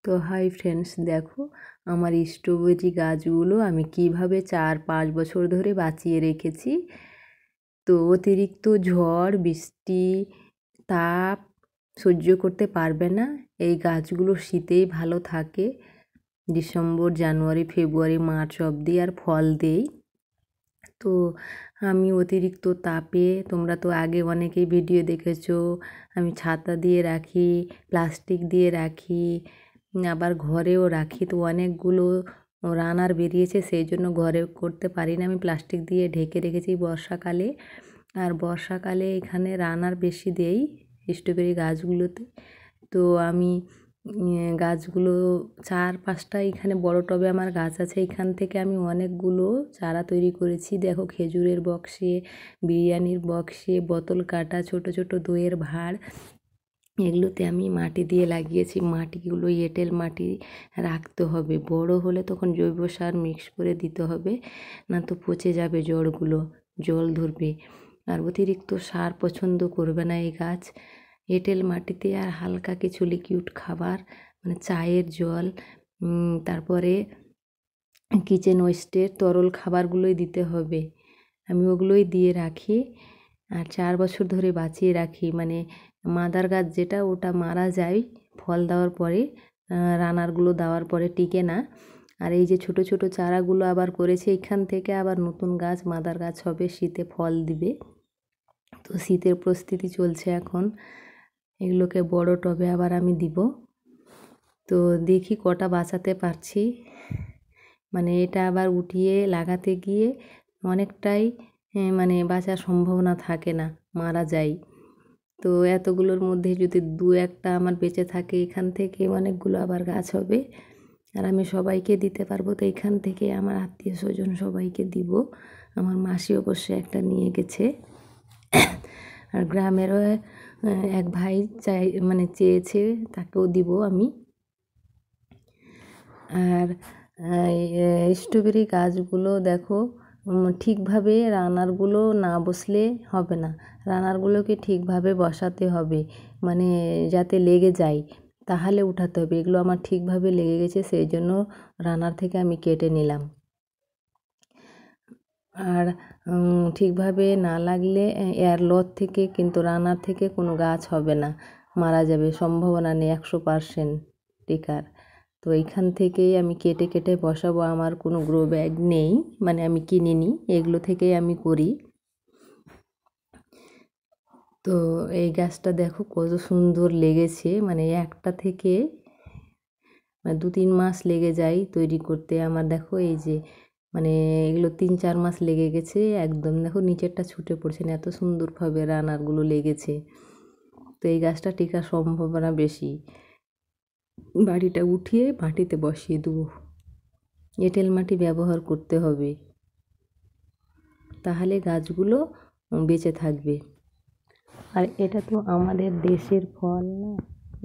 তো hi friends, দেখো আমার স্ট্রবেরি গাছগুলো আমি কিভাবে 4-5 বছর ধরে বাঁচিয়ে রেখেছি। তো অতিরিক্ত ঝড় বৃষ্টি তাপ সহ্য করতে পারবে না এই গাছগুলো, শীতেই ভালো থাকে। ডিসেম্বর জানুয়ারি ফেব্রুয়ারি মার্চ অবধি আর ফল দেই। তো আমি অতিরিক্ত তাপে, তোমরা তো আগে অনেকেই ভিডিও দেখেছো, আমি ছাতা দিয়ে রাখি, প্লাস্টিক দিয়ে রাখি, আবার ঘরেও রাখি। তো অনেকগুলো রানার বেরিয়েছে, সেই জন্য ঘরে করতে পারি না, আমি প্লাস্টিক দিয়ে ঢেকে রেখেছি বর্ষাকালে। আর বর্ষাকালে এখানে রানার বেশি দেই স্ট্রবেরি গাছগুলোতে। তো আমি গাছগুলো 4-5টা এখানে বড় টবে আমার গাছ আছে, এখান থেকে আমি অনেকগুলো চারা তৈরি করেছি। দেখো খেজুরের বক্সে, বিরিয়ানির বক্সে, বোতল কাটা, ছোট ছোট দইয়ের ভাঁড়, এগুলোতে আমি মাটি দিয়ে লাগিয়েছি। মাটিগুলো এঁটেল মাটি রাখতে হবে, বড় হলে তখন জৈব সার মিক্স করে দিতে হবে, না তো পচে যাবে জড়গুলো, জল ধরবে। আর অতিরিক্ত সার পছন্দ করবে না এই গাছ। এঁটেল মাটিতে আর হালকা কিছু লিকুইড খাবার, মানে চায়ের জল, তারপরে কিচেন ওয়েস্টের তরল খাবারগুলোই দিতে হবে। আমি ওগুলোই দিয়ে রাখি আর 4 বছর ধরে বাঁচিয়ে রাখি। মানে মাদার গাছ যেটা, ওটা মারা যায় ফল দেওয়ার পরে, রানারগুলো দেওয়ার পরে টিকে না। আর এই যে ছোট ছোট চারাগুলো আবার করেছি, এখান থেকে আবার নতুন গাছ মাদার গাছ হবে, শীতে ফল দিবে। তো শীতের প্রস্তুতি চলছে এখন, এগুলোকে বড় টবে আবার আমি দিব। তো দেখি কটা বাঁচাতে পারছি। মানে এটা আবার উঠিয়ে লাগাতে গিয়ে অনেকটাই মানে বাঁচার সম্ভাবনা থাকে না, মারা যায়। তো এতগুলোর মধ্যে যদি 2-1টা আমার বেঁচে থাকে, এখান থেকে অনেকগুলো আবার গাছ হবে আর আমি সবাইকে দিতে পারবো। তো এখান থেকে আমার আত্মীয় স্বজন সবাইকে দিব। আমার মাসি অবশ্যই একটা নিয়ে গেছে। আর গ্রামেরও এক ভাই চেয়েছে, তাকেও দিব আমি। আর স্ট্রবেরি গাছগুলো দেখো ঠিকভাবে রানারগুলো না বসলে হবে না, রানারগুলোকে ঠিকভাবে বসাতে হবে, মানে যাতে লেগে যায়, তাহলে উঠাতে হবে। এগুলো আমার ঠিকভাবে লেগে গেছে, সেই জন্য রানার থেকে আমি কেটে নিলাম। আর ঠিকভাবে না লাগলে এয়ারলথ থেকে কিন্তু রানার থেকে কোনো গাছ হবে না, মারা যাবে, সম্ভাবনা নেই 100% টিকার। তো এইখান থেকেই আমি কেটে কেটে বসাবো। আমার কোনো গ্রো ব্যাগ নেই, মানে আমি কিনিনি, এগুলো থেকেই আমি করি। তো এই গাছটা দেখো কত সুন্দর লেগেছে, মানে একটা থেকে 2-3 মাস লেগে যায় তৈরি করতে আমার। দেখো এই যে মানে এগুলো 3-4 মাস লেগে গেছে একদম। দেখো নিচেরটা ছুটে পড়ছে না, এত সুন্দরভাবে রানারগুলো লেগেছে। তো এই গাছটা টিকার সম্ভাবনা বেশি। বাড়িটা উঠিয়ে মাটিতে বসিয়ে দেবো, এঁটেল মাটি ব্যবহার করতে হবে, তাহলে গাছগুলো বেঁচে থাকবে। আর এটা তো আমাদের দেশের ফল না,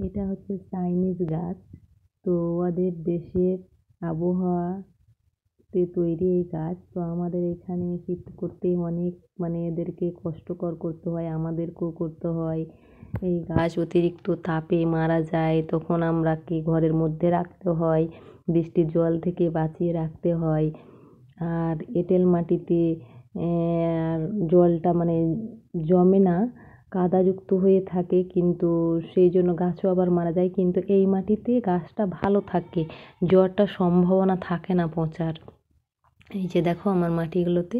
এটা হচ্ছে চাইনিজ গাছ। তো ওদের দেশের আবহাওয়াতে তৈরি এই গাছ। তো আমাদের এখানে শীত করতে অনেক এদেরকে কষ্টকর করতে হয়, আমাদেরকেও করতে হয়। এই গাছ অতিরিক্ত তাপে মারা যায়, তখন আমরা কি ঘরের মধ্যে রাখতে হয়, বৃষ্টির জল থেকে বাঁচিয়ে রাখতে হয়। আর এঁটেল মাটিতে জলটা জমে না, কাদাযুক্ত হয়ে থাকে, কিন্তু সেই জন্য গাছও আবার মারা যায়। কিন্তু এই মাটিতে গাছটা ভালো থাকে, জ্বরটার সম্ভাবনা থাকে না পচার। এই যে দেখো আমার মাটিগুলোতে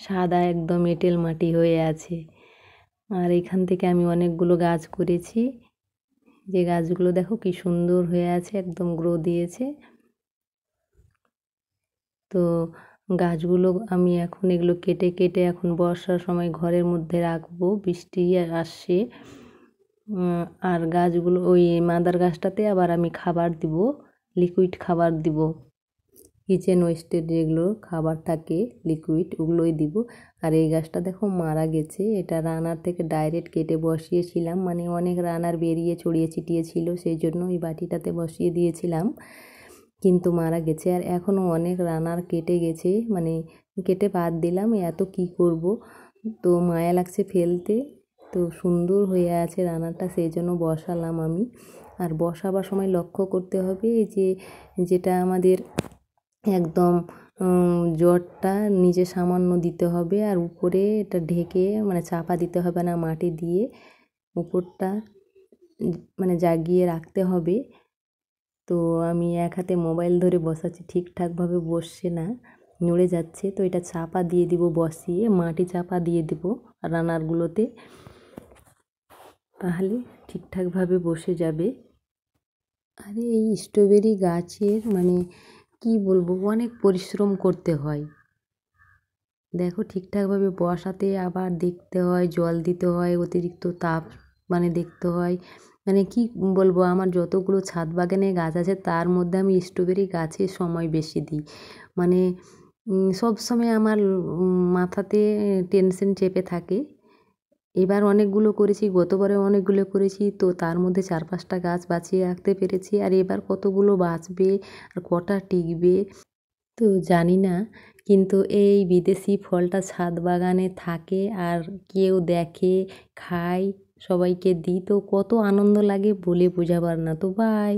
সাদা একদম এঁটেল মাটি হয়ে আছে। আর এখান থেকে আমি অনেকগুলো গাছ করেছি, যে গাছগুলো দেখো কি সুন্দর হয়ে আছে, একদম গ্রো দিয়েছে। তো গাছগুলো আমি এখন এগুলো কেটে কেটে এখন বর্ষার সময় ঘরের মধ্যে রাখবো, বৃষ্টি আসছে। আর গাছগুলো, ওই মাদার গাছটাতে আবার আমি খাবার দিব, লিকুইড খাবার দিব, কিচেন ওয়েস্টের যেগুলো খাবার থাকে লিকুইড, ওগুলোই দিব। আর এই গাছটা দেখো মারা গেছে, এটা রানার থেকে ডাইরেক্ট কেটে বসিয়েছিলাম, মানে অনেক রানার বেরিয়ে ছড়িয়ে ছিটিয়ে ছিল, সেই জন্য ওই বাটিটাতে বসিয়ে দিয়েছিলাম, কিন্তু মারা গেছে। আর এখনও অনেক রানার কেটে গেছে, মানে কেটে বাদ দিলাম, এত কি করব, তো মায়া লাগছে ফেলতে। তো সুন্দর হয়ে আছে রানারটা, সেই জন্য বসালাম আমি। আর বসাবার সময় লক্ষ্য করতে হবে যে যেটা আমাদের একদম জটটা নিচে সামান্য দিতে হবে আর উপরে এটা ঢেকে মানে চাপা দিতে হবে না, মাটি দিয়ে উপরটা মানে জাগিয়ে রাখতে হবে। তো আমি এক হাতে মোবাইল ধরে বসাচ্ছি, ঠিকঠাকভাবে বসছে না, নড়ে যাচ্ছে। তো এটা চাপা দিয়ে দিব, বসিয়ে মাটি চাপা দিয়ে দিব রানারগুলোতে, তাহলে ঠিকঠাকভাবে বসে যাবে। আরে এই স্ট্রবেরি গাছের মানে কি বলবো, অনেক পরিশ্রম করতে হয়। দেখো ঠিকঠাকভাবে বসাতে আবার দেখতে হয়, জল দিতে হয়, অতিরিক্ত তাপ মানে দেখতে হয়। মানে কি বলবো, আমার যতগুলো ছাদ বাগানে গাছ আছে তার মধ্যে আমি স্ট্রবেরি গাছে সময় বেশি দিই। মানে সবসময় আমার মাথাতে টেনশন চেপে থাকে। এবার অনেকগুলো করেছি, গতবারে অনেকগুলো করেছি, তো তার মধ্যে 4-5টা গাছ বাঁচিয়ে রাখতে পেরেছি। আর এবার কতগুলো বাঁচবে আর কটা টিকবে তো জানি না। কিন্তু এই বিদেশি ফলটা ছাদ বাগানে থাকে আর কেউ দেখে, খায়, সবাইকে দিই, তো কত আনন্দ লাগে বলে বোঝাবার না। তো বাই।